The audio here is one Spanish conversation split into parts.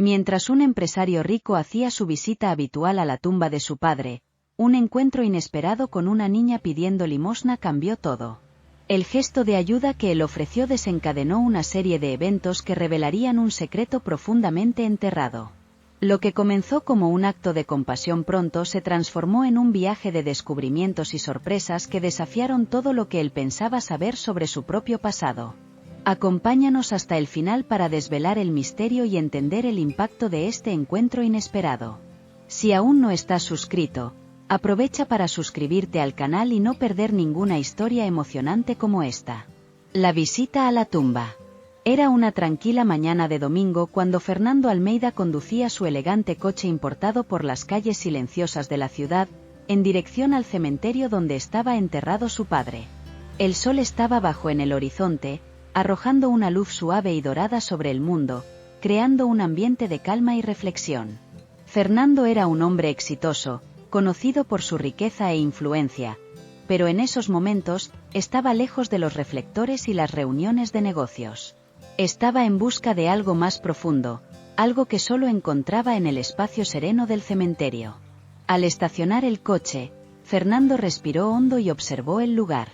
Mientras un empresario rico hacía su visita habitual a la tumba de su padre, un encuentro inesperado con una niña pidiendo limosna cambió todo. El gesto de ayuda que él ofreció desencadenó una serie de eventos que revelarían un secreto profundamente enterrado. Lo que comenzó como un acto de compasión pronto se transformó en un viaje de descubrimientos y sorpresas que desafiaron todo lo que él pensaba saber sobre su propio pasado. Acompáñanos hasta el final para desvelar el misterio y entender el impacto de este encuentro inesperado. Si aún no estás suscrito, aprovecha para suscribirte al canal y no perder ninguna historia emocionante como esta. La visita a la tumba. Era una tranquila mañana de domingo cuando Fernando Almeida conducía su elegante coche importado por las calles silenciosas de la ciudad, en dirección al cementerio donde estaba enterrado su padre. El sol estaba bajo en el horizonte, arrojando una luz suave y dorada sobre el mundo, creando un ambiente de calma y reflexión. Fernando era un hombre exitoso, conocido por su riqueza e influencia, pero en esos momentos, estaba lejos de los reflectores y las reuniones de negocios. Estaba en busca de algo más profundo, algo que solo encontraba en el espacio sereno del cementerio. Al estacionar el coche, Fernando respiró hondo y observó el lugar.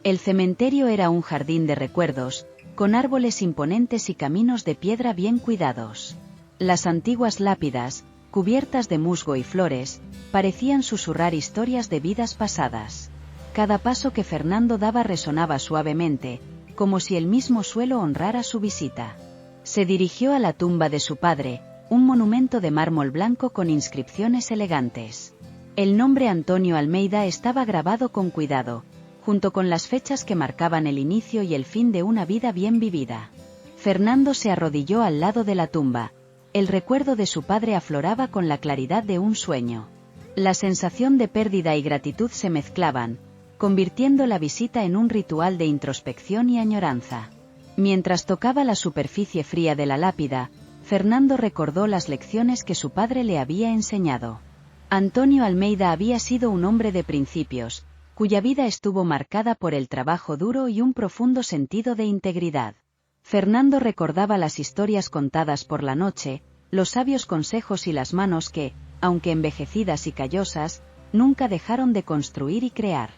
El cementerio era un jardín de recuerdos, con árboles imponentes y caminos de piedra bien cuidados. Las antiguas lápidas, cubiertas de musgo y flores, parecían susurrar historias de vidas pasadas. Cada paso que Fernando daba resonaba suavemente, como si el mismo suelo honrara su visita. Se dirigió a la tumba de su padre, un monumento de mármol blanco con inscripciones elegantes. El nombre Antonio Almeida estaba grabado con cuidado, junto con las fechas que marcaban el inicio y el fin de una vida bien vivida. Fernando se arrodilló al lado de la tumba. El recuerdo de su padre afloraba con la claridad de un sueño. La sensación de pérdida y gratitud se mezclaban, convirtiendo la visita en un ritual de introspección y añoranza. Mientras tocaba la superficie fría de la lápida, Fernando recordó las lecciones que su padre le había enseñado. Antonio Almeida había sido un hombre de principios, cuya vida estuvo marcada por el trabajo duro y un profundo sentido de integridad. Fernando recordaba las historias contadas por la noche, los sabios consejos y las manos que, aunque envejecidas y callosas, nunca dejaron de construir y crear.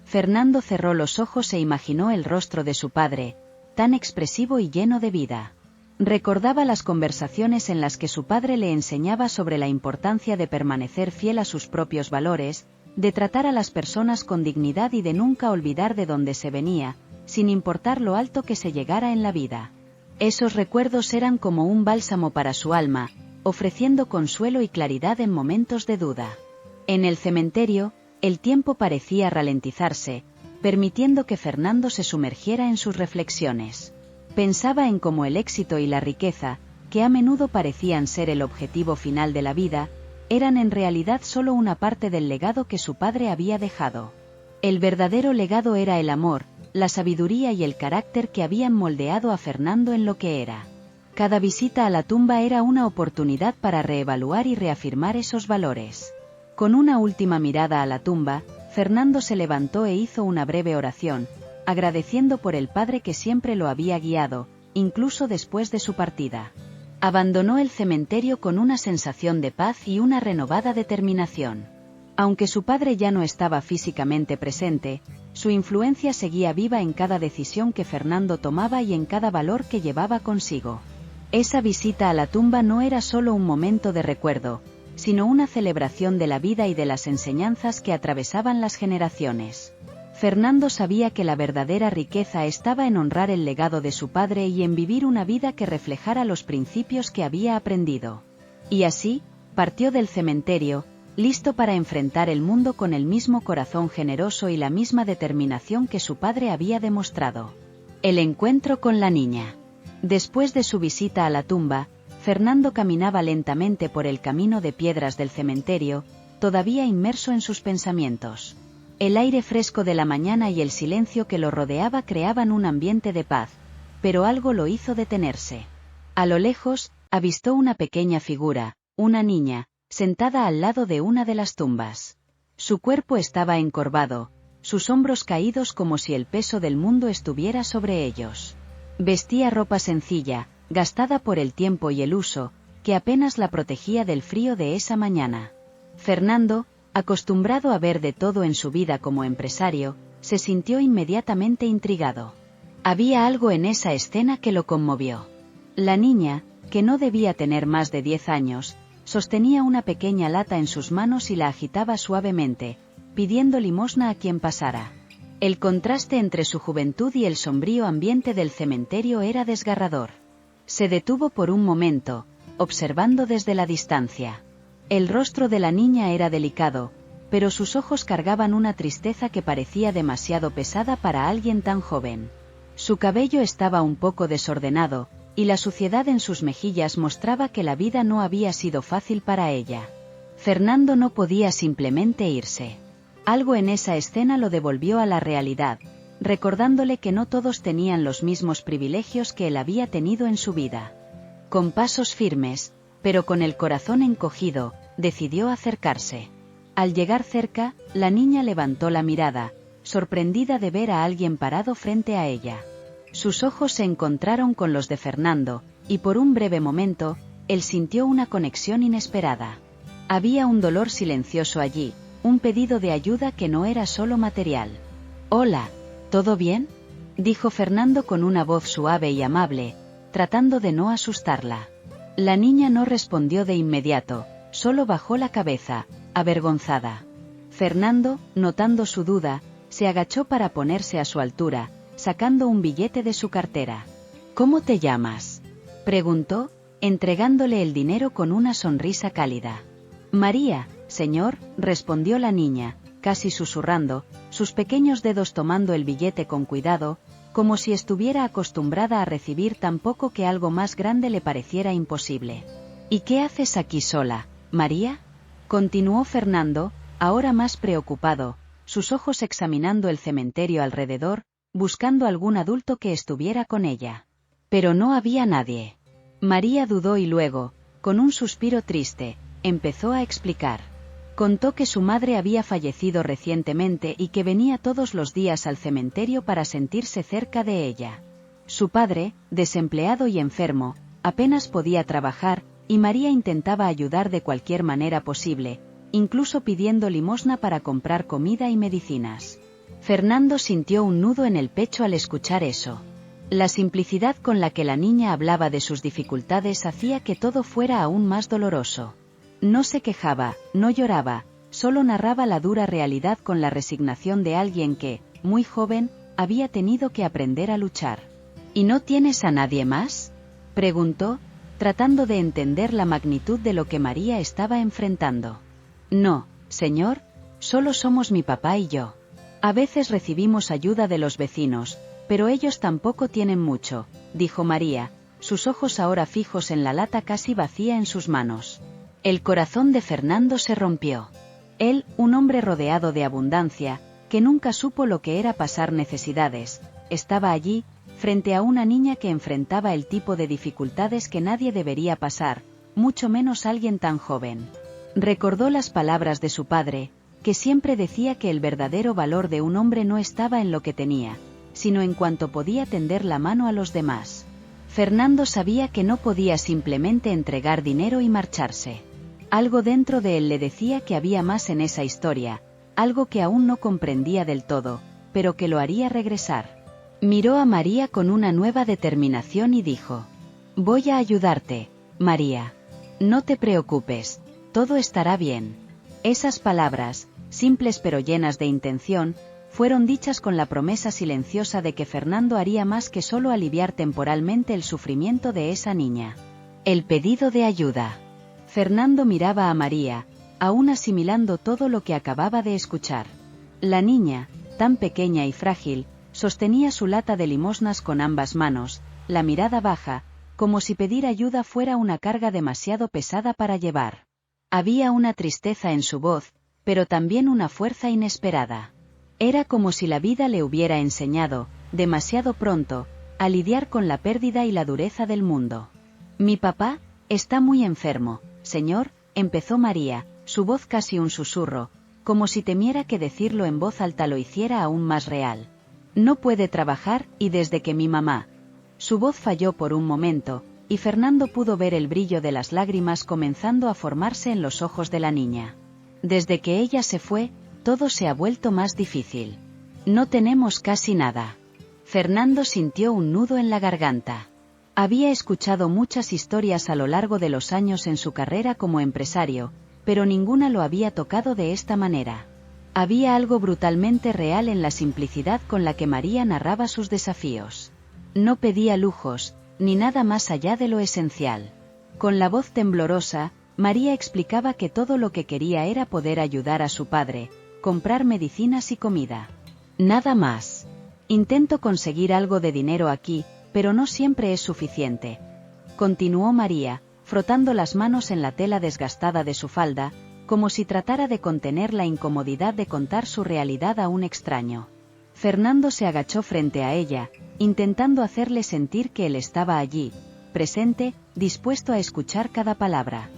Fernando cerró los ojos e imaginó el rostro de su padre, tan expresivo y lleno de vida. Recordaba las conversaciones en las que su padre le enseñaba sobre la importancia de permanecer fiel a sus propios valores, de tratar a las personas con dignidad y de nunca olvidar de dónde se venía, sin importar lo alto que se llegara en la vida. Esos recuerdos eran como un bálsamo para su alma, ofreciendo consuelo y claridad en momentos de duda. En el cementerio, el tiempo parecía ralentizarse, permitiendo que Fernando se sumergiera en sus reflexiones. Pensaba en cómo el éxito y la riqueza, que a menudo parecían ser el objetivo final de la vida, eran en realidad solo una parte del legado que su padre había dejado. El verdadero legado era el amor, la sabiduría y el carácter que habían moldeado a Fernando en lo que era. Cada visita a la tumba era una oportunidad para reevaluar y reafirmar esos valores. Con una última mirada a la tumba, Fernando se levantó e hizo una breve oración, agradeciendo por el padre que siempre lo había guiado, incluso después de su partida. Abandonó el cementerio con una sensación de paz y una renovada determinación. Aunque su padre ya no estaba físicamente presente, su influencia seguía viva en cada decisión que Fernando tomaba y en cada valor que llevaba consigo. Esa visita a la tumba no era solo un momento de recuerdo, sino una celebración de la vida y de las enseñanzas que atravesaban las generaciones. Fernando sabía que la verdadera riqueza estaba en honrar el legado de su padre y en vivir una vida que reflejara los principios que había aprendido. Y así, partió del cementerio, listo para enfrentar el mundo con el mismo corazón generoso y la misma determinación que su padre había demostrado. El encuentro con la niña. Después de su visita a la tumba, Fernando caminaba lentamente por el camino de piedras del cementerio, todavía inmerso en sus pensamientos. El aire fresco de la mañana y el silencio que lo rodeaba creaban un ambiente de paz, pero algo lo hizo detenerse. A lo lejos, avistó una pequeña figura, una niña, sentada al lado de una de las tumbas. Su cuerpo estaba encorvado, sus hombros caídos como si el peso del mundo estuviera sobre ellos. Vestía ropa sencilla, gastada por el tiempo y el uso, que apenas la protegía del frío de esa mañana. Fernando, acostumbrado a ver de todo en su vida como empresario, se sintió inmediatamente intrigado. Había algo en esa escena que lo conmovió. La niña, que no debía tener más de 10 años, sostenía una pequeña lata en sus manos y la agitaba suavemente, pidiendo limosna a quien pasara. El contraste entre su juventud y el sombrío ambiente del cementerio era desgarrador. Se detuvo por un momento, observando desde la distancia. El rostro de la niña era delicado, pero sus ojos cargaban una tristeza que parecía demasiado pesada para alguien tan joven. Su cabello estaba un poco desordenado, y la suciedad en sus mejillas mostraba que la vida no había sido fácil para ella. Fernando no podía simplemente irse. Algo en esa escena lo devolvió a la realidad, recordándole que no todos tenían los mismos privilegios que él había tenido en su vida. Con pasos firmes, pero con el corazón encogido, decidió acercarse. Al llegar cerca, la niña levantó la mirada, sorprendida de ver a alguien parado frente a ella. Sus ojos se encontraron con los de Fernando, y por un breve momento, él sintió una conexión inesperada. Había un dolor silencioso allí, un pedido de ayuda que no era solo material. «Hola, ¿todo bien?», dijo Fernando con una voz suave y amable, tratando de no asustarla. La niña no respondió de inmediato, solo bajó la cabeza, avergonzada. Fernando, notando su duda, se agachó para ponerse a su altura, sacando un billete de su cartera. «¿Cómo te llamas?», preguntó, entregándole el dinero con una sonrisa cálida. «María, señor», respondió la niña, casi susurrando, sus pequeños dedos tomando el billete con cuidado, como si estuviera acostumbrada a recibir tan poco que algo más grande le pareciera imposible. «¿Y qué haces aquí sola, María?», continuó Fernando, ahora más preocupado, sus ojos examinando el cementerio alrededor, buscando algún adulto que estuviera con ella. Pero no había nadie. María dudó y luego, con un suspiro triste, empezó a explicar. Contó que su madre había fallecido recientemente y que venía todos los días al cementerio para sentirse cerca de ella. Su padre, desempleado y enfermo, apenas podía trabajar, y María intentaba ayudar de cualquier manera posible, incluso pidiendo limosna para comprar comida y medicinas. Fernando sintió un nudo en el pecho al escuchar eso. La simplicidad con la que la niña hablaba de sus dificultades hacía que todo fuera aún más doloroso. No se quejaba, no lloraba, solo narraba la dura realidad con la resignación de alguien que, muy joven, había tenido que aprender a luchar. «¿Y no tienes a nadie más?», preguntó, tratando de entender la magnitud de lo que María estaba enfrentando. «No, señor, solo somos mi papá y yo. A veces recibimos ayuda de los vecinos, pero ellos tampoco tienen mucho», dijo María, sus ojos ahora fijos en la lata casi vacía en sus manos. El corazón de Fernando se rompió. Él, un hombre rodeado de abundancia, que nunca supo lo que era pasar necesidades, estaba allí, frente a una niña que enfrentaba el tipo de dificultades que nadie debería pasar, mucho menos alguien tan joven. Recordó las palabras de su padre, que siempre decía que el verdadero valor de un hombre no estaba en lo que tenía, sino en cuanto podía tender la mano a los demás. Fernando sabía que no podía simplemente entregar dinero y marcharse. Algo dentro de él le decía que había más en esa historia, algo que aún no comprendía del todo, pero que lo haría regresar. Miró a María con una nueva determinación y dijo: «Voy a ayudarte, María. No te preocupes, todo estará bien». Esas palabras, simples pero llenas de intención, fueron dichas con la promesa silenciosa de que Fernando haría más que solo aliviar temporalmente el sufrimiento de esa niña. El pedido de ayuda. Fernando miraba a María, aún asimilando todo lo que acababa de escuchar. La niña, tan pequeña y frágil, sostenía su lata de limosnas con ambas manos, la mirada baja, como si pedir ayuda fuera una carga demasiado pesada para llevar. Había una tristeza en su voz, pero también una fuerza inesperada. Era como si la vida le hubiera enseñado, demasiado pronto, a lidiar con la pérdida y la dureza del mundo. «Mi papá está muy enfermo, señor», empezó María, su voz casi un susurro, como si temiera que decirlo en voz alta lo hiciera aún más real. «No puede trabajar, y desde que mi mamá...». Su voz falló por un momento, y Fernando pudo ver el brillo de las lágrimas comenzando a formarse en los ojos de la niña. Desde que ella se fue, todo se ha vuelto más difícil. No tenemos casi nada. Fernando sintió un nudo en la garganta. Había escuchado muchas historias a lo largo de los años en su carrera como empresario, pero ninguna lo había tocado de esta manera. Había algo brutalmente real en la simplicidad con la que María narraba sus desafíos. No pedía lujos, ni nada más allá de lo esencial. Con la voz temblorosa, María explicaba que todo lo que quería era poder ayudar a su padre, comprar medicinas y comida. Nada más. Intento conseguir algo de dinero aquí, pero no siempre es suficiente. Continuó María, frotando las manos en la tela desgastada de su falda, como si tratara de contener la incomodidad de contar su realidad a un extraño. Fernando se agachó frente a ella, intentando hacerle sentir que él estaba allí, presente, dispuesto a escuchar cada palabra.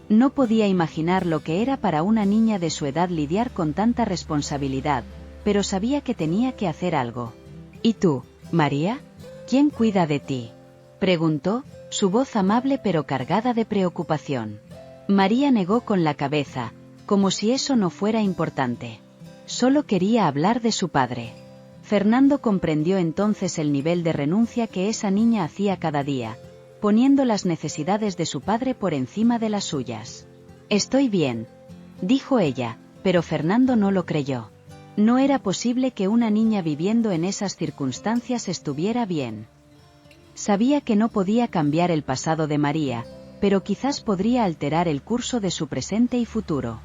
No podía imaginar lo que era para una niña de su edad lidiar con tanta responsabilidad, pero sabía que tenía que hacer algo. ¿Y tú, María? ¿Quién cuida de ti?, preguntó, su voz amable pero cargada de preocupación. María negó con la cabeza, como si eso no fuera importante. Solo quería hablar de su padre. Fernando comprendió entonces el nivel de renuncia que esa niña hacía cada día, poniendo las necesidades de su padre por encima de las suyas. «Estoy bien», dijo ella, pero Fernando no lo creyó. No era posible que una niña viviendo en esas circunstancias estuviera bien. Sabía que no podía cambiar el pasado de María, pero quizás podría alterar el curso de su presente y futuro.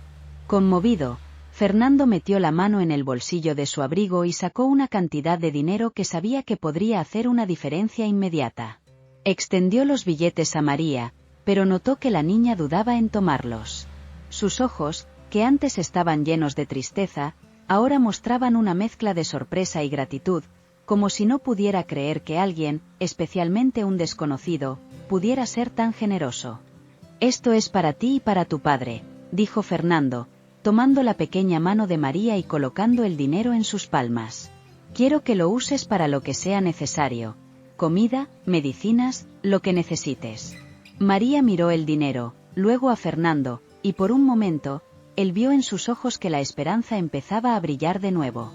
Conmovido, Fernando metió la mano en el bolsillo de su abrigo y sacó una cantidad de dinero que sabía que podría hacer una diferencia inmediata. Extendió los billetes a María, pero notó que la niña dudaba en tomarlos. Sus ojos, que antes estaban llenos de tristeza, ahora mostraban una mezcla de sorpresa y gratitud, como si no pudiera creer que alguien, especialmente un desconocido, pudiera ser tan generoso. «Esto es para ti y para tu padre», dijo Fernando, tomando la pequeña mano de María y colocando el dinero en sus palmas. «Quiero que lo uses para lo que sea necesario. Comida, medicinas, lo que necesites». María miró el dinero, luego a Fernando, y por un momento, él vio en sus ojos que la esperanza empezaba a brillar de nuevo.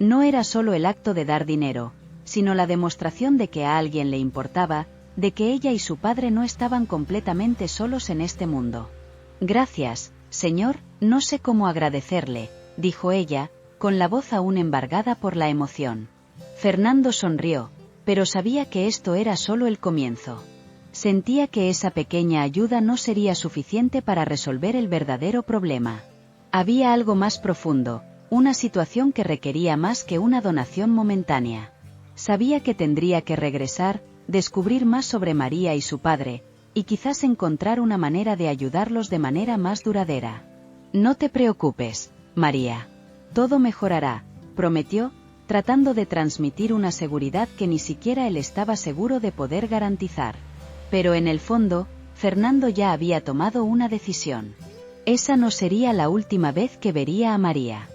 No era solo el acto de dar dinero, sino la demostración de que a alguien le importaba, de que ella y su padre no estaban completamente solos en este mundo. «Gracias, señor, no sé cómo agradecerle», dijo ella, con la voz aún embargada por la emoción. Fernando sonrió, pero sabía que esto era solo el comienzo. Sentía que esa pequeña ayuda no sería suficiente para resolver el verdadero problema. Había algo más profundo, una situación que requería más que una donación momentánea. Sabía que tendría que regresar, descubrir más sobre María y su padre, y quizás encontrar una manera de ayudarlos de manera más duradera. «No te preocupes, María. Todo mejorará», prometió, tratando de transmitir una seguridad que ni siquiera él estaba seguro de poder garantizar. Pero en el fondo, Fernando ya había tomado una decisión. Esa no sería la última vez que vería a María.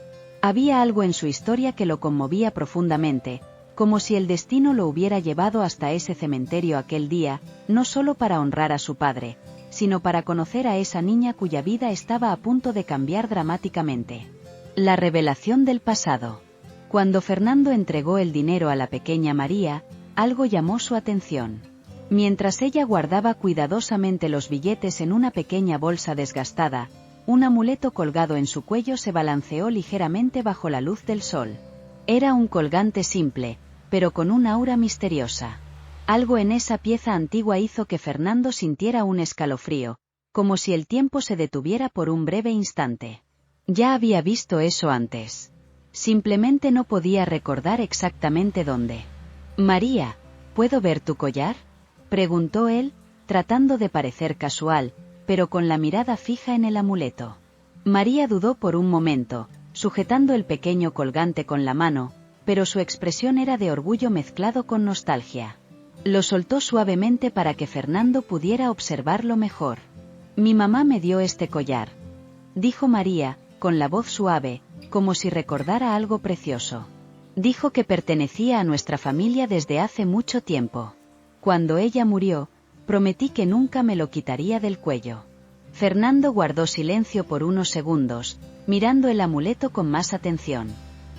Había algo en su historia que lo conmovía profundamente, como si el destino lo hubiera llevado hasta ese cementerio aquel día, no solo para honrar a su padre, sino para conocer a esa niña cuya vida estaba a punto de cambiar dramáticamente. La revelación del pasado. Cuando Fernando entregó el dinero a la pequeña María, algo llamó su atención. Mientras ella guardaba cuidadosamente los billetes en una pequeña bolsa desgastada, un amuleto colgado en su cuello se balanceó ligeramente bajo la luz del sol. Era un colgante simple, pero con un aura misteriosa. Algo en esa pieza antigua hizo que Fernando sintiera un escalofrío, como si el tiempo se detuviera por un breve instante. Ya había visto eso antes. Simplemente no podía recordar exactamente dónde. «María, ¿puedo ver tu collar?», preguntó él, tratando de parecer casual, pero con la mirada fija en el amuleto. María dudó por un momento, sujetando el pequeño colgante con la mano, pero su expresión era de orgullo mezclado con nostalgia. Lo soltó suavemente para que Fernando pudiera observarlo mejor. «Mi mamá me dio este collar», dijo María, con la voz suave, como si recordara algo precioso. «Dijo que pertenecía a nuestra familia desde hace mucho tiempo. Cuando ella murió, Prometí que nunca me lo quitaría del cuello. Fernando guardó silencio por unos segundos, mirando el amuleto con más atención.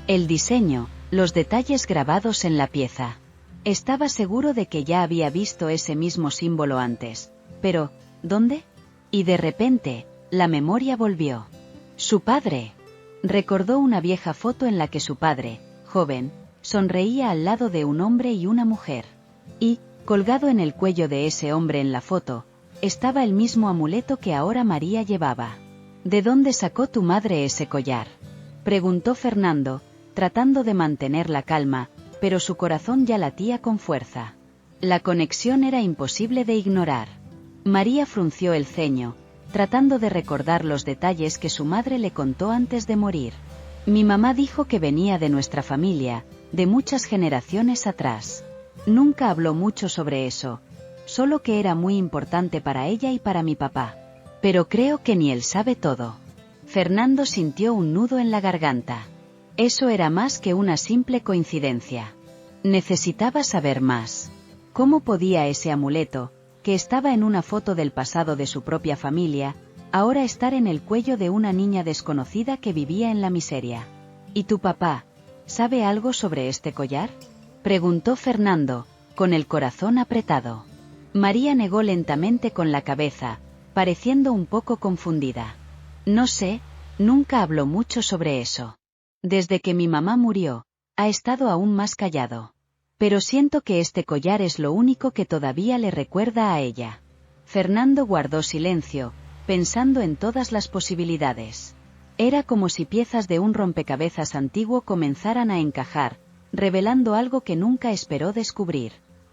El diseño, los detalles grabados en la pieza. Estaba seguro de que ya había visto ese mismo símbolo antes. Pero, ¿dónde? Y de repente, la memoria volvió. Su padre. Recordó una vieja foto en la que su padre, joven, sonreía al lado de un hombre y una mujer. Y, colgado en el cuello de ese hombre en la foto, estaba el mismo amuleto que ahora María llevaba. ¿De dónde sacó tu madre ese collar?, preguntó Fernando, tratando de mantener la calma, pero su corazón ya latía con fuerza. La conexión era imposible de ignorar. María frunció el ceño, tratando de recordar los detalles que su madre le contó antes de morir. Mi mamá dijo que venía de nuestra familia, de muchas generaciones atrás. Nunca habló mucho sobre eso, solo que era muy importante para ella y para mi papá. Pero creo que ni él sabe todo. Fernando sintió un nudo en la garganta. Eso era más que una simple coincidencia. Necesitaba saber más. ¿Cómo podía ese amuleto, que estaba en una foto del pasado de su propia familia, ahora estar en el cuello de una niña desconocida que vivía en la miseria? ¿Y tu papá sabe algo sobre este collar?, preguntó Fernando, con el corazón apretado. María negó lentamente con la cabeza, pareciendo un poco confundida. No sé, nunca habló mucho sobre eso. Desde que mi mamá murió, ha estado aún más callado. Pero siento que este collar es lo único que todavía le recuerda a ella. Fernando guardó silencio, pensando en todas las posibilidades. Era como si piezas de un rompecabezas antiguo comenzaran a encajar, revelando algo que nunca esperó descubrir.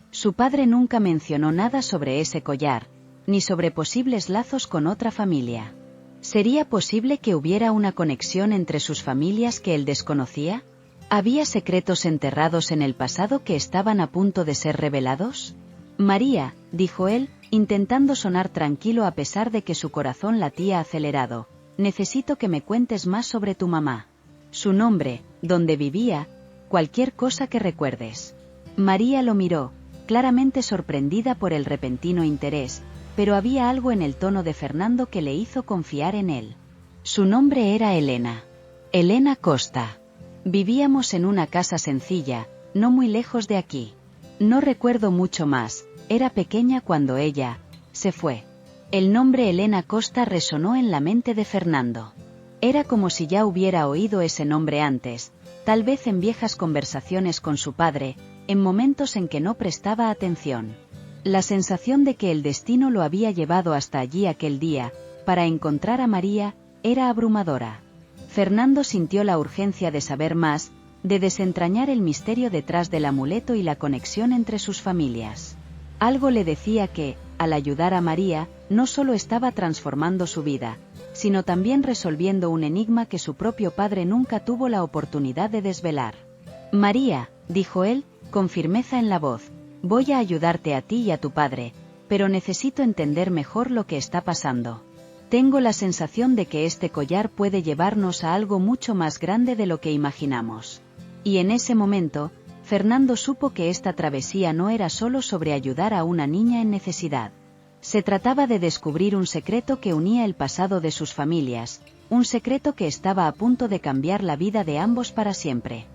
Su padre nunca mencionó nada sobre ese collar, ni sobre posibles lazos con otra familia. ¿Sería posible que hubiera una conexión entre sus familias que él desconocía? ¿Había secretos enterrados en el pasado que estaban a punto de ser revelados? María, dijo él, intentando sonar tranquilo a pesar de que su corazón latía acelerado, necesito que me cuentes más sobre tu mamá. Su nombre, dónde vivía, cualquier cosa que recuerdes. María lo miró, claramente sorprendida por el repentino interés, pero había algo en el tono de Fernando que le hizo confiar en él. Su nombre era Elena. Elena Costa. Vivíamos en una casa sencilla, no muy lejos de aquí. No recuerdo mucho más, era pequeña cuando ella se fue. El nombre Elena Costa resonó en la mente de Fernando. Era como si ya hubiera oído ese nombre antes, tal vez en viejas conversaciones con su padre, en momentos en que no prestaba atención. La sensación de que el destino lo había llevado hasta allí aquel día, para encontrar a María, era abrumadora. Fernando sintió la urgencia de saber más, de desentrañar el misterio detrás del amuleto y la conexión entre sus familias. Algo le decía que, al ayudar a María, no solo estaba transformando su vida, sino también resolviendo un enigma que su propio padre nunca tuvo la oportunidad de desvelar. María, dijo él, con firmeza en la voz, voy a ayudarte a ti y a tu padre, pero necesito entender mejor lo que está pasando. Tengo la sensación de que este collar puede llevarnos a algo mucho más grande de lo que imaginamos. Y en ese momento, Fernando supo que esta travesía no era solo sobre ayudar a una niña en necesidad. Se trataba de descubrir un secreto que unía el pasado de sus familias, un secreto que estaba a punto de cambiar la vida de ambos para siempre.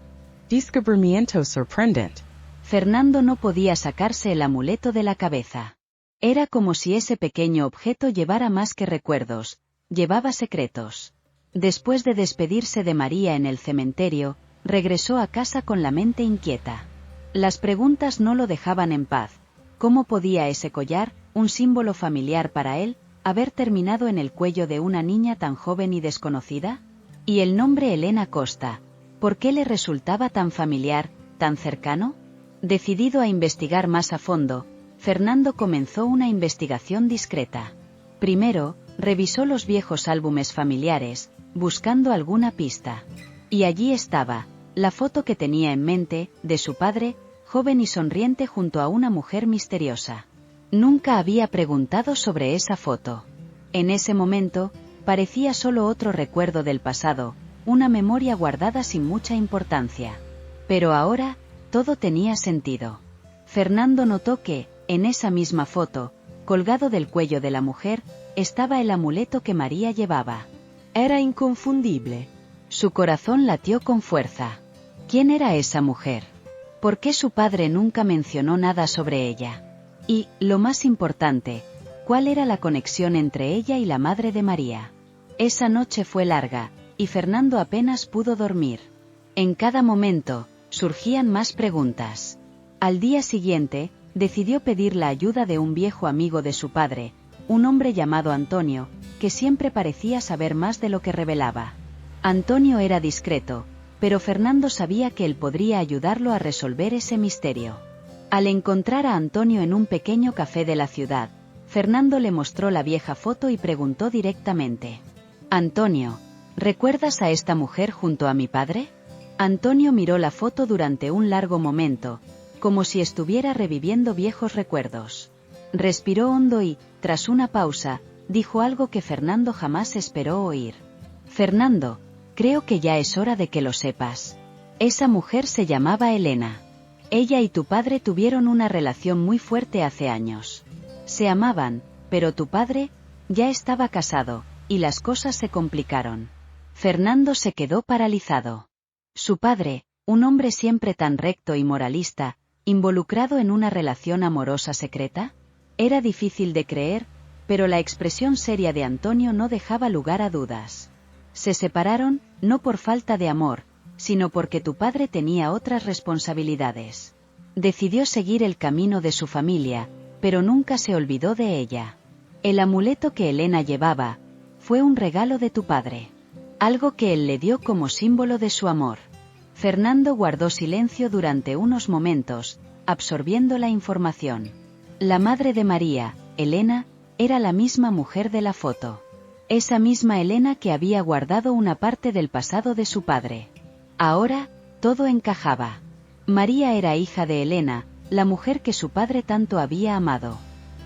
Descubrimiento sorprendente. Fernando no podía sacarse el amuleto de la cabeza. Era como si ese pequeño objeto llevara más que recuerdos, llevaba secretos. Después de despedirse de María en el cementerio, regresó a casa con la mente inquieta. Las preguntas no lo dejaban en paz. ¿Cómo podía ese collar, un símbolo familiar para él, haber terminado en el cuello de una niña tan joven y desconocida? ¿Y el nombre Elena Costa? ¿Por qué le resultaba tan familiar, tan cercano? Decidido a investigar más a fondo, Fernando comenzó una investigación discreta. Primero, revisó los viejos álbumes familiares, buscando alguna pista. Y allí estaba, la foto que tenía en mente, de su padre, joven y sonriente junto a una mujer misteriosa. Nunca había preguntado sobre esa foto. En ese momento, parecía solo otro recuerdo del pasado, una memoria guardada sin mucha importancia. Pero ahora, todo tenía sentido. Fernando notó que, en esa misma foto, Colgado del cuello de la mujer, estaba el amuleto que María llevaba. Era inconfundible. Su corazón latió con fuerza. ¿Quién era esa mujer? ¿Por qué su padre nunca mencionó nada sobre ella? Y, lo más importante, ¿cuál era la conexión entre ella y la madre de María? Esa noche fue larga, y Fernando apenas pudo dormir. En cada momento, surgían más preguntas. Al día siguiente, decidió pedir la ayuda de un viejo amigo de su padre, un hombre llamado Antonio, que siempre parecía saber más de lo que revelaba. Antonio era discreto, pero Fernando sabía que él podría ayudarlo a resolver ese misterio. Al encontrar a Antonio en un pequeño café de la ciudad, Fernando le mostró la vieja foto y preguntó directamente: «Antonio, ¿recuerdas a esta mujer junto a mi padre?». Antonio miró la foto durante un largo momento, como si estuviera reviviendo viejos recuerdos. Respiró hondo y, tras una pausa, dijo algo que Fernando jamás esperó oír. «Fernando, creo que ya es hora de que lo sepas. Esa mujer se llamaba Elena. Ella y tu padre tuvieron una relación muy fuerte hace años. Se amaban, pero tu padre ya estaba casado, y las cosas se complicaron». Fernando se quedó paralizado. Su padre, un hombre siempre tan recto y moralista, ¿involucrado en una relación amorosa secreta? Era difícil de creer, pero la expresión seria de Antonio no dejaba lugar a dudas. Se separaron, no por falta de amor, sino porque tu padre tenía otras responsabilidades. Decidió seguir el camino de su familia, pero nunca se olvidó de ella. El amuleto que Elena llevaba fue un regalo de tu padre. Algo que él le dio como símbolo de su amor. Fernando guardó silencio durante unos momentos, absorbiendo la información. La madre de María, Elena, era la misma mujer de la foto. Esa misma Elena que había guardado una parte del pasado de su padre. Ahora, todo encajaba. María era hija de Elena, la mujer que su padre tanto había amado.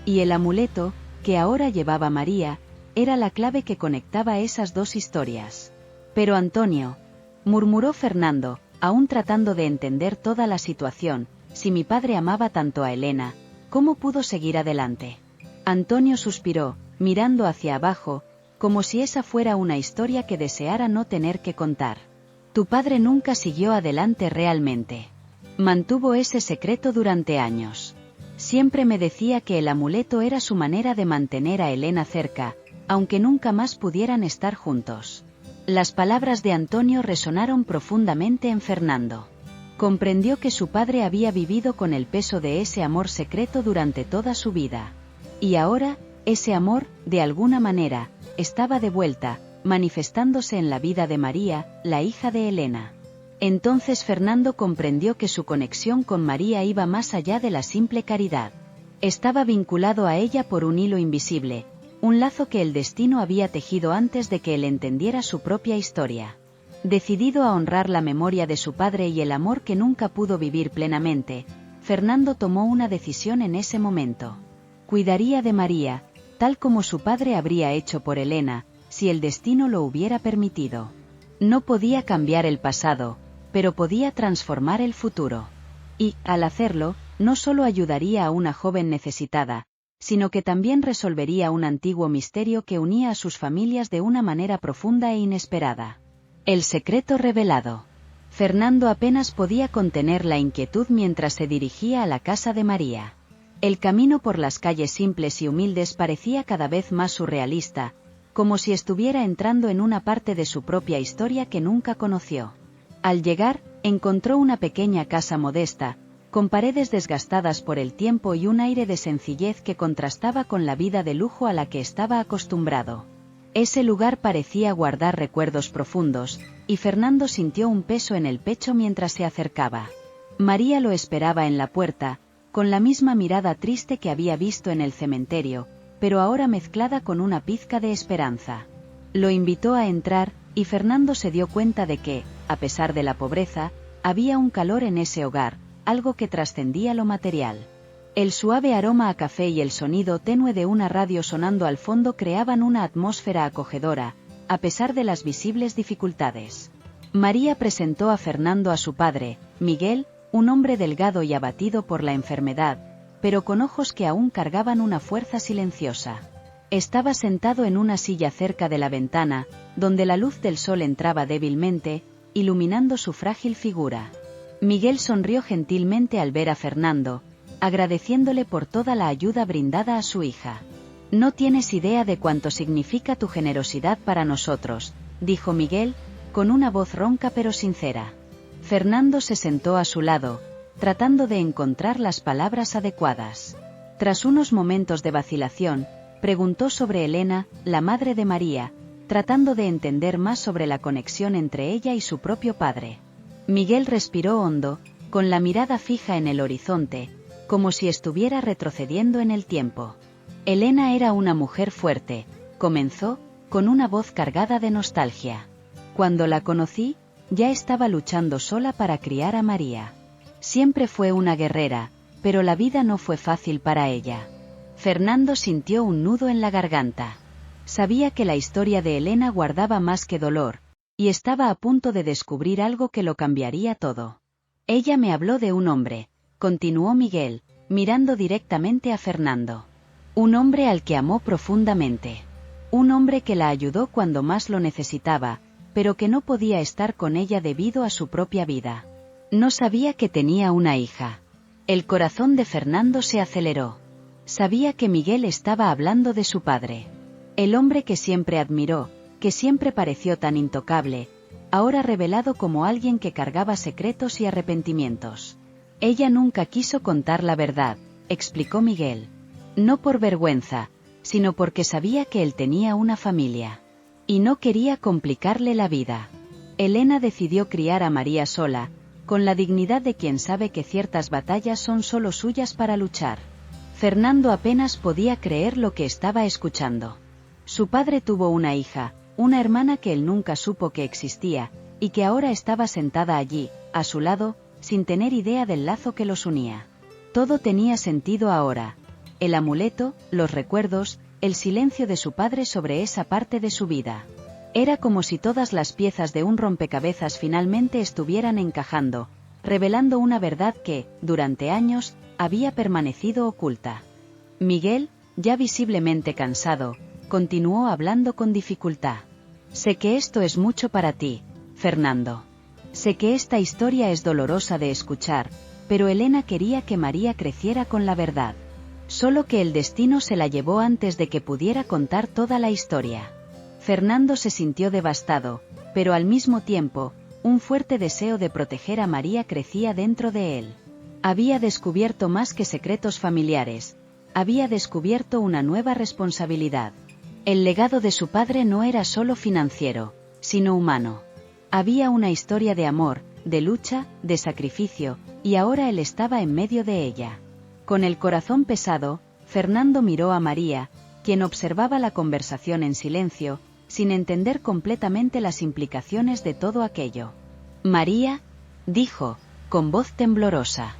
Y el amuleto, que ahora llevaba María, era la clave que conectaba esas dos historias. «Pero Antonio», murmuró Fernando, aún tratando de entender toda la situación, «si mi padre amaba tanto a Elena, ¿cómo pudo seguir adelante?». Antonio suspiró, mirando hacia abajo, como si esa fuera una historia que deseara no tener que contar. «Tu padre nunca siguió adelante realmente. Mantuvo ese secreto durante años. Siempre me decía que el amuleto era su manera de mantener a Elena cerca, aunque nunca más pudieran estar juntos». Las palabras de Antonio resonaron profundamente en Fernando. Comprendió que su padre había vivido con el peso de ese amor secreto durante toda su vida. Y ahora, ese amor, de alguna manera, estaba de vuelta, manifestándose en la vida de María, la hija de Elena. Entonces Fernando comprendió que su conexión con María iba más allá de la simple caridad. Estaba vinculado a ella por un hilo invisible, un lazo que el destino había tejido antes de que él entendiera su propia historia. Decidido a honrar la memoria de su padre y el amor que nunca pudo vivir plenamente, Fernando tomó una decisión en ese momento. Cuidaría de María, tal como su padre habría hecho por Elena, si el destino lo hubiera permitido. No podía cambiar el pasado, pero podía transformar el futuro. Y, al hacerlo, no solo ayudaría a una joven necesitada, sino que también resolvería un antiguo misterio que unía a sus familias de una manera profunda e inesperada. El secreto revelado. Fernando apenas podía contener la inquietud mientras se dirigía a la casa de María. El camino por las calles simples y humildes parecía cada vez más surrealista, como si estuviera entrando en una parte de su propia historia que nunca conoció. Al llegar, encontró una pequeña casa modesta, con paredes desgastadas por el tiempo y un aire de sencillez que contrastaba con la vida de lujo a la que estaba acostumbrado. Ese lugar parecía guardar recuerdos profundos, y Fernando sintió un peso en el pecho mientras se acercaba. María lo esperaba en la puerta, con la misma mirada triste que había visto en el cementerio, pero ahora mezclada con una pizca de esperanza. Lo invitó a entrar, y Fernando se dio cuenta de que, a pesar de la pobreza, había un calor en ese hogar, algo que trascendía lo material. El suave aroma a café y el sonido tenue de una radio sonando al fondo creaban una atmósfera acogedora, a pesar de las visibles dificultades. María presentó a Fernando a su padre, Miguel, un hombre delgado y abatido por la enfermedad, pero con ojos que aún cargaban una fuerza silenciosa. Estaba sentado en una silla cerca de la ventana, donde la luz del sol entraba débilmente, iluminando su frágil figura. Miguel sonrió gentilmente al ver a Fernando, agradeciéndole por toda la ayuda brindada a su hija. «No tienes idea de cuánto significa tu generosidad para nosotros», dijo Miguel, con una voz ronca pero sincera. Fernando se sentó a su lado, tratando de encontrar las palabras adecuadas. Tras unos momentos de vacilación, preguntó sobre Elena, la madre de María, tratando de entender más sobre la conexión entre ella y su propio padre. Miguel respiró hondo, con la mirada fija en el horizonte, como si estuviera retrocediendo en el tiempo. Elena era una mujer fuerte, comenzó, con una voz cargada de nostalgia. Cuando la conocí, ya estaba luchando sola para criar a María. Siempre fue una guerrera, pero la vida no fue fácil para ella. Fernando sintió un nudo en la garganta. Sabía que la historia de Elena guardaba más que dolor, y estaba a punto de descubrir algo que lo cambiaría todo. Ella me habló de un hombre, continuó Miguel, mirando directamente a Fernando. Un hombre al que amó profundamente. Un hombre que la ayudó cuando más lo necesitaba, pero que no podía estar con ella debido a su propia vida. No sabía que tenía una hija. El corazón de Fernando se aceleró. Sabía que Miguel estaba hablando de su padre. El hombre que siempre admiró, que siempre pareció tan intocable, ahora revelado como alguien que cargaba secretos y arrepentimientos. Ella nunca quiso contar la verdad, explicó Miguel. No por vergüenza, sino porque sabía que él tenía una familia. Y no quería complicarle la vida. Elena decidió criar a María sola, con la dignidad de quien sabe que ciertas batallas son solo suyas para luchar. Fernando apenas podía creer lo que estaba escuchando. Su padre tuvo una hija, una hermana que él nunca supo que existía, y que ahora estaba sentada allí, a su lado, sin tener idea del lazo que los unía. Todo tenía sentido ahora. El amuleto, los recuerdos, el silencio de su padre sobre esa parte de su vida. Era como si todas las piezas de un rompecabezas finalmente estuvieran encajando, revelando una verdad que, durante años, había permanecido oculta. Miguel, ya visiblemente cansado, continuó hablando con dificultad. Sé que esto es mucho para ti, Fernando. Sé que esta historia es dolorosa de escuchar, pero Elena quería que María creciera con la verdad. Solo que el destino se la llevó antes de que pudiera contar toda la historia. Fernando se sintió devastado, pero al mismo tiempo, un fuerte deseo de proteger a María crecía dentro de él. Había descubierto más que secretos familiares, había descubierto una nueva responsabilidad. El legado de su padre no era solo financiero, sino humano. Había una historia de amor, de lucha, de sacrificio, y ahora él estaba en medio de ella. Con el corazón pesado, Fernando miró a María, quien observaba la conversación en silencio, sin entender completamente las implicaciones de todo aquello. «María», dijo, con voz temblorosa.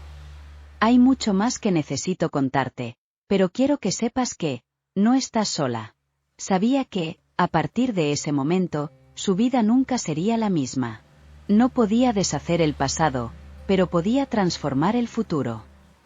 «Hay mucho más que necesito contarte, pero quiero que sepas que, no estás sola». Sabía que, a partir de ese momento, su vida nunca sería la misma. No podía deshacer el pasado, pero podía transformar el futuro.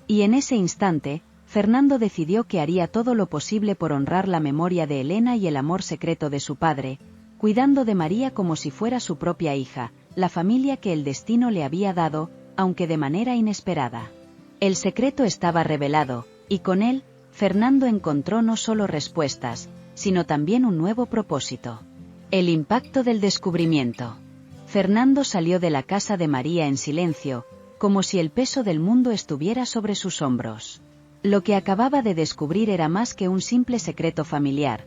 Y en ese instante, Fernando decidió que haría todo lo posible por honrar la memoria de Elena y el amor secreto de su padre, cuidando de María como si fuera su propia hija, la familia que el destino le había dado, aunque de manera inesperada. El secreto estaba revelado, y con él, Fernando encontró no solo respuestas, sino también un nuevo propósito. El impacto del descubrimiento. Fernando salió de la casa de María en silencio, como si el peso del mundo estuviera sobre sus hombros. Lo que acababa de descubrir era más que un simple secreto familiar.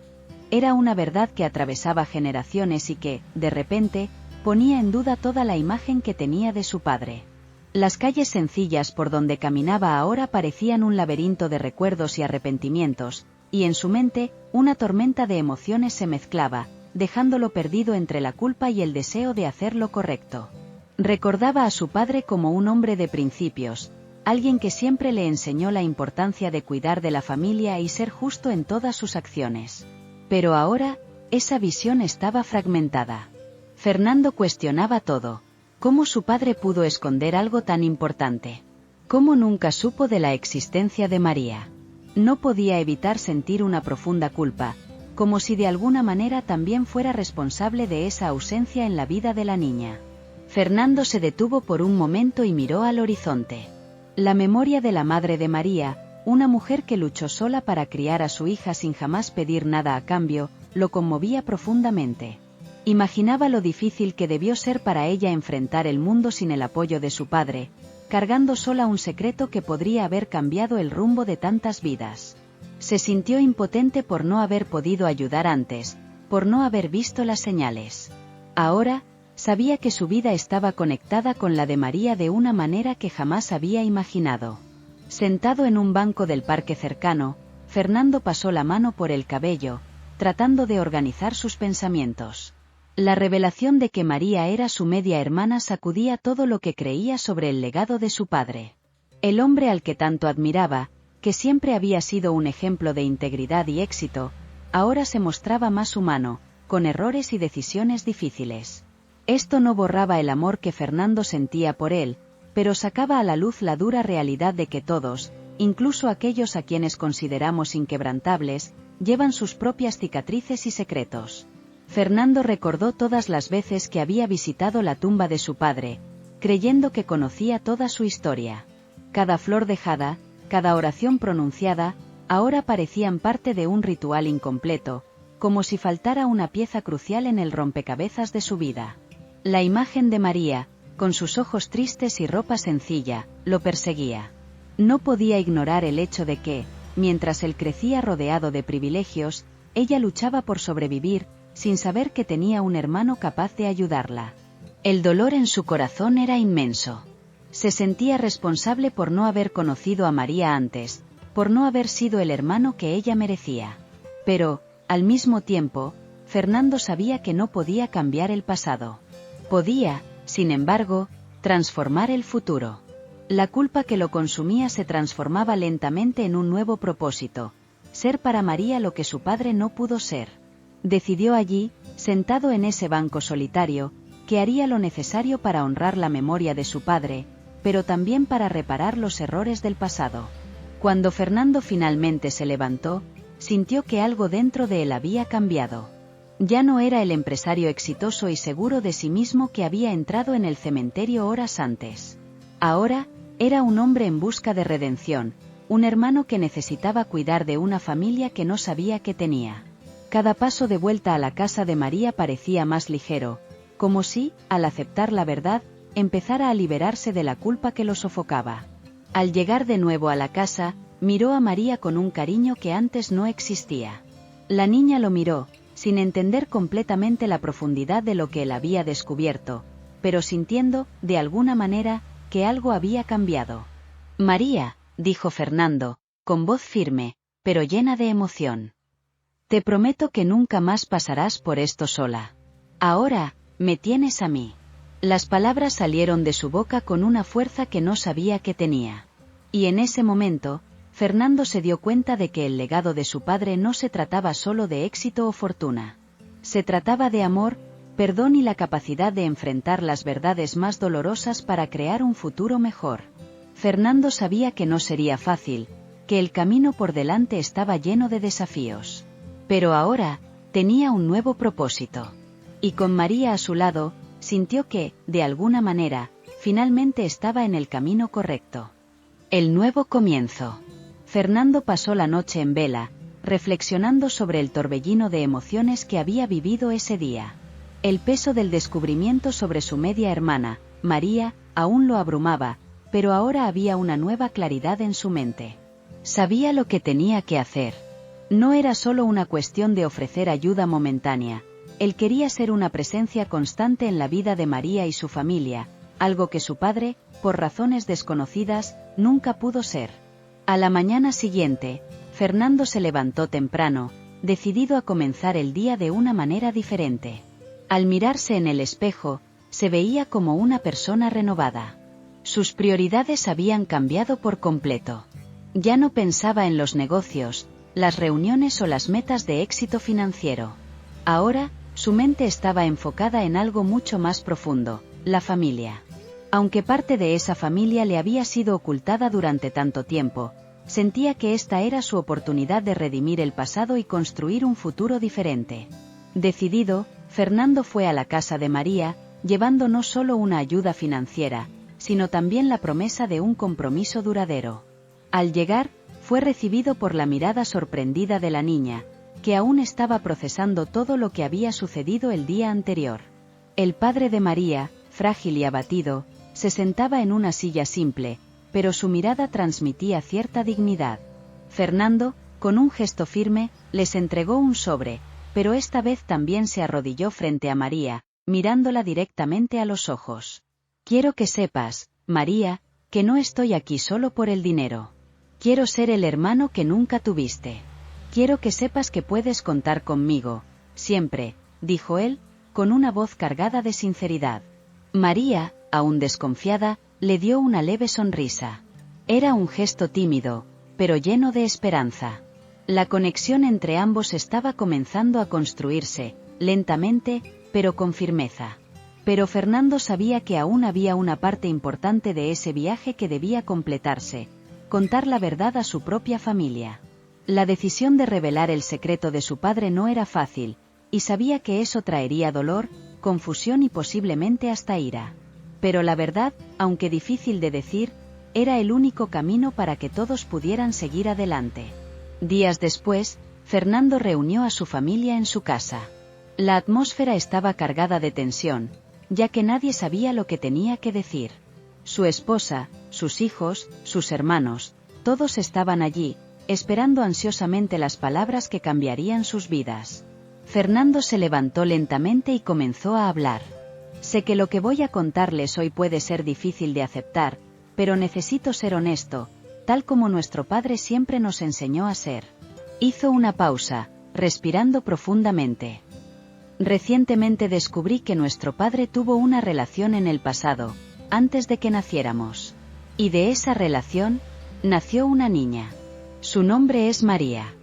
Era una verdad que atravesaba generaciones y que, de repente, ponía en duda toda la imagen que tenía de su padre. Las calles sencillas por donde caminaba ahora parecían un laberinto de recuerdos y arrepentimientos, y en su mente, una tormenta de emociones se mezclaba, dejándolo perdido entre la culpa y el deseo de hacer lo correcto. Recordaba a su padre como un hombre de principios, alguien que siempre le enseñó la importancia de cuidar de la familia y ser justo en todas sus acciones. Pero ahora, esa visión estaba fragmentada. Fernando cuestionaba todo. ¿Cómo su padre pudo esconder algo tan importante? ¿Cómo nunca supo de la existencia de María? No podía evitar sentir una profunda culpa, como si de alguna manera también fuera responsable de esa ausencia en la vida de la niña. Fernando se detuvo por un momento y miró al horizonte. La memoria de la madre de María, una mujer que luchó sola para criar a su hija sin jamás pedir nada a cambio, lo conmovía profundamente. Imaginaba lo difícil que debió ser para ella enfrentar el mundo sin el apoyo de su padre, cargando sola un secreto que podría haber cambiado el rumbo de tantas vidas. Se sintió impotente por no haber podido ayudar antes, por no haber visto las señales. Ahora, sabía que su vida estaba conectada con la de María de una manera que jamás había imaginado. Sentado en un banco del parque cercano, Fernando pasó la mano por el cabello, tratando de organizar sus pensamientos. La revelación de que María era su media hermana sacudía todo lo que creía sobre el legado de su padre. El hombre al que tanto admiraba, que siempre había sido un ejemplo de integridad y éxito, ahora se mostraba más humano, con errores y decisiones difíciles. Esto no borraba el amor que Fernando sentía por él, pero sacaba a la luz la dura realidad de que todos, incluso aquellos a quienes consideramos inquebrantables, llevan sus propias cicatrices y secretos. Fernando recordó todas las veces que había visitado la tumba de su padre, creyendo que conocía toda su historia. Cada flor dejada, cada oración pronunciada, ahora parecían parte de un ritual incompleto, como si faltara una pieza crucial en el rompecabezas de su vida. La imagen de María, con sus ojos tristes y ropa sencilla, lo perseguía. No podía ignorar el hecho de que, mientras él crecía rodeado de privilegios, ella luchaba por sobrevivir, sin saber que tenía un hermano capaz de ayudarla. El dolor en su corazón era inmenso. Se sentía responsable por no haber conocido a María antes, por no haber sido el hermano que ella merecía. Pero, al mismo tiempo, Fernando sabía que no podía cambiar el pasado. Podía, sin embargo, transformar el futuro. La culpa que lo consumía se transformaba lentamente en un nuevo propósito: ser para María lo que su padre no pudo ser. Decidió allí, sentado en ese banco solitario, que haría lo necesario para honrar la memoria de su padre, pero también para reparar los errores del pasado. Cuando Fernando finalmente se levantó, sintió que algo dentro de él había cambiado. Ya no era el empresario exitoso y seguro de sí mismo que había entrado en el cementerio horas antes. Ahora, era un hombre en busca de redención, un hermano que necesitaba cuidar de una familia que no sabía que tenía. Cada paso de vuelta a la casa de María parecía más ligero, como si, al aceptar la verdad, empezara a liberarse de la culpa que lo sofocaba. Al llegar de nuevo a la casa, miró a María con un cariño que antes no existía. La niña lo miró, sin entender completamente la profundidad de lo que él había descubierto, pero sintiendo, de alguna manera, que algo había cambiado. «María», dijo Fernando, con voz firme, pero llena de emoción. «Te prometo que nunca más pasarás por esto sola. Ahora, me tienes a mí». Las palabras salieron de su boca con una fuerza que no sabía que tenía. Y en ese momento, Fernando se dio cuenta de que el legado de su padre no se trataba solo de éxito o fortuna. Se trataba de amor, perdón y la capacidad de enfrentar las verdades más dolorosas para crear un futuro mejor. Fernando sabía que no sería fácil, que el camino por delante estaba lleno de desafíos. Pero ahora, tenía un nuevo propósito. Y con María a su lado, sintió que, de alguna manera, finalmente estaba en el camino correcto. El nuevo comienzo. Fernando pasó la noche en vela, reflexionando sobre el torbellino de emociones que había vivido ese día. El peso del descubrimiento sobre su media hermana, María, aún lo abrumaba, pero ahora había una nueva claridad en su mente. Sabía lo que tenía que hacer. No era solo una cuestión de ofrecer ayuda momentánea. Él quería ser una presencia constante en la vida de María y su familia, algo que su padre, por razones desconocidas, nunca pudo ser. A la mañana siguiente, Fernando se levantó temprano, decidido a comenzar el día de una manera diferente. Al mirarse en el espejo, se veía como una persona renovada. Sus prioridades habían cambiado por completo. Ya no pensaba en los negocios, las reuniones o las metas de éxito financiero. Ahora, su mente estaba enfocada en algo mucho más profundo: la familia. Aunque parte de esa familia le había sido ocultada durante tanto tiempo, sentía que esta era su oportunidad de redimir el pasado y construir un futuro diferente. Decidido, Fernando fue a la casa de María, llevando no solo una ayuda financiera, sino también la promesa de un compromiso duradero. Al llegar, fue recibido por la mirada sorprendida de la niña, que aún estaba procesando todo lo que había sucedido el día anterior. El padre de María, frágil y abatido, se sentaba en una silla simple, pero su mirada transmitía cierta dignidad. Fernando, con un gesto firme, les entregó un sobre, pero esta vez también se arrodilló frente a María, mirándola directamente a los ojos. Quiero que sepas, María, que no estoy aquí solo por el dinero. Quiero ser el hermano que nunca tuviste. Quiero que sepas que puedes contar conmigo, siempre, dijo él, con una voz cargada de sinceridad. María, aún desconfiada, le dio una leve sonrisa. Era un gesto tímido, pero lleno de esperanza. La conexión entre ambos estaba comenzando a construirse, lentamente, pero con firmeza. Pero Fernando sabía que aún había una parte importante de ese viaje que debía completarse: contar la verdad a su propia familia. La decisión de revelar el secreto de su padre no era fácil, y sabía que eso traería dolor, confusión y posiblemente hasta ira. Pero la verdad, aunque difícil de decir, era el único camino para que todos pudieran seguir adelante. Días después, Fernando reunió a su familia en su casa. La atmósfera estaba cargada de tensión, ya que nadie sabía lo que tenía que decir. Su esposa, sus hijos, sus hermanos, todos estaban allí, esperando ansiosamente las palabras que cambiarían sus vidas. Fernando se levantó lentamente y comenzó a hablar. Sé que lo que voy a contarles hoy puede ser difícil de aceptar, pero necesito ser honesto, tal como nuestro padre siempre nos enseñó a ser. Hizo una pausa, respirando profundamente. Recientemente descubrí que nuestro padre tuvo una relación en el pasado, antes de que naciéramos. Y de esa relación, nació una niña. Su nombre es María.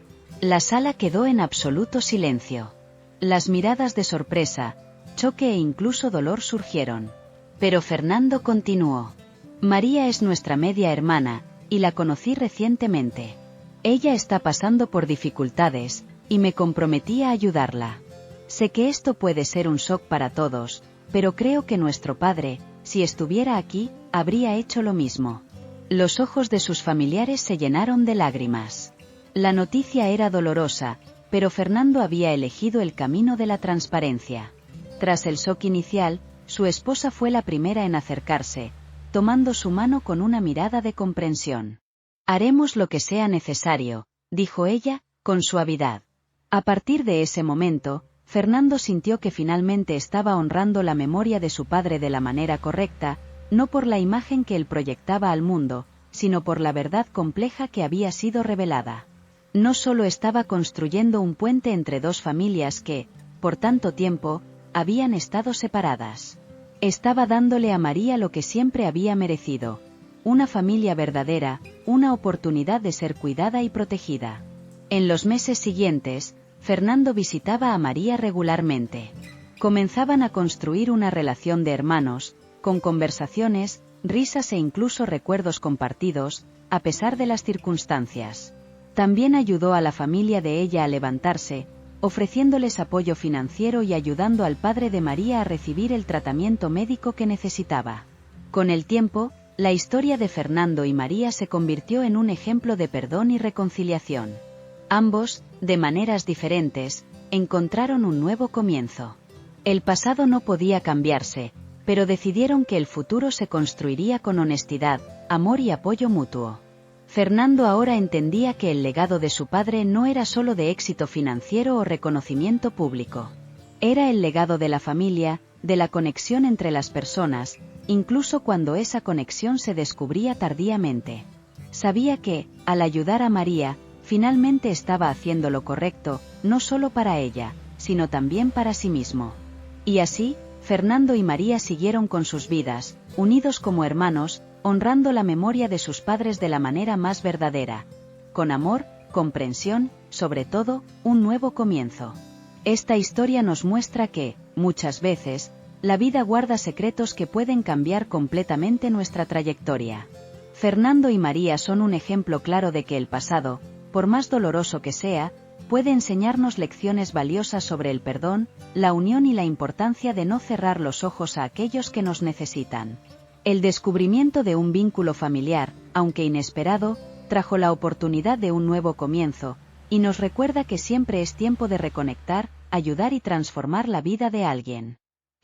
La sala quedó en absoluto silencio. Las miradas de sorpresa, choque e incluso dolor surgieron. Pero Fernando continuó. María es nuestra media hermana, y la conocí recientemente. Ella está pasando por dificultades, y me comprometí a ayudarla. Sé que esto puede ser un shock para todos, pero creo que nuestro padre, si estuviera aquí, habría hecho lo mismo. Los ojos de sus familiares se llenaron de lágrimas. La noticia era dolorosa, pero Fernando había elegido el camino de la transparencia. Tras el shock inicial, su esposa fue la primera en acercarse, tomando su mano con una mirada de comprensión. Haremos lo que sea necesario, dijo ella, con suavidad. A partir de ese momento, Fernando sintió que finalmente estaba honrando la memoria de su padre de la manera correcta, no por la imagen que él proyectaba al mundo, sino por la verdad compleja que había sido revelada. No solo estaba construyendo un puente entre dos familias que, por tanto tiempo, habían estado separadas. Estaba dándole a María lo que siempre había merecido: una familia verdadera, una oportunidad de ser cuidada y protegida. En los meses siguientes, Fernando visitaba a María regularmente. Comenzaban a construir una relación de hermanos, con conversaciones, risas e incluso recuerdos compartidos, a pesar de las circunstancias. También ayudó a la familia de ella a levantarse, ofreciéndoles apoyo financiero y ayudando al padre de María a recibir el tratamiento médico que necesitaba. Con el tiempo, la historia de Fernando y María se convirtió en un ejemplo de perdón y reconciliación. Ambos, de maneras diferentes, encontraron un nuevo comienzo. El pasado no podía cambiarse, pero decidieron que el futuro se construiría con honestidad, amor y apoyo mutuo. Fernando ahora entendía que el legado de su padre no era solo de éxito financiero o reconocimiento público. Era el legado de la familia, de la conexión entre las personas, incluso cuando esa conexión se descubría tardíamente. Sabía que, al ayudar a María, finalmente estaba haciendo lo correcto, no solo para ella, sino también para sí mismo. Y así, Fernando y María siguieron con sus vidas, unidos como hermanos, honrando la memoria de sus padres de la manera más verdadera. Con amor, comprensión, sobre todo, un nuevo comienzo. Esta historia nos muestra que, muchas veces, La vida guarda secretos que pueden cambiar completamente nuestra trayectoria. Fernando y María son un ejemplo claro de que el pasado, por más doloroso que sea, puede enseñarnos lecciones valiosas sobre el perdón, la unión y la importancia de no cerrar los ojos a aquellos que nos necesitan. El descubrimiento de un vínculo familiar, aunque inesperado, trajo la oportunidad de un nuevo comienzo, y nos recuerda que siempre es tiempo de reconectar, ayudar y transformar la vida de alguien.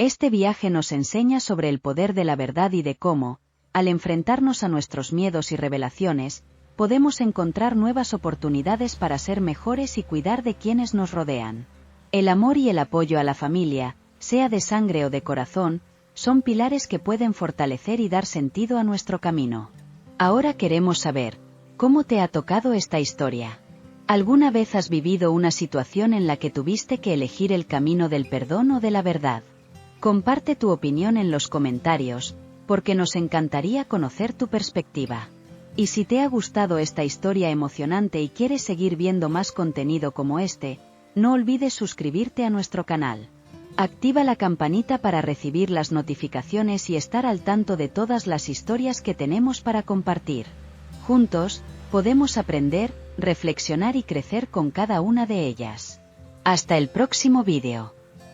Este viaje nos enseña sobre el poder de la verdad y de cómo, al enfrentarnos a nuestros miedos y revelaciones, podemos encontrar nuevas oportunidades para ser mejores y cuidar de quienes nos rodean. El amor y el apoyo a la familia, sea de sangre o de corazón, son pilares que pueden fortalecer y dar sentido a nuestro camino. Ahora queremos saber, ¿cómo te ha tocado esta historia? ¿Alguna vez has vivido una situación en la que tuviste que elegir el camino del perdón o de la verdad? Comparte tu opinión en los comentarios, porque nos encantaría conocer tu perspectiva. Y si te ha gustado esta historia emocionante y quieres seguir viendo más contenido como este, no olvides suscribirte a nuestro canal. Activa la campanita para recibir las notificaciones y estar al tanto de todas las historias que tenemos para compartir. Juntos, podemos aprender, reflexionar y crecer con cada una de ellas. Hasta el próximo vídeo.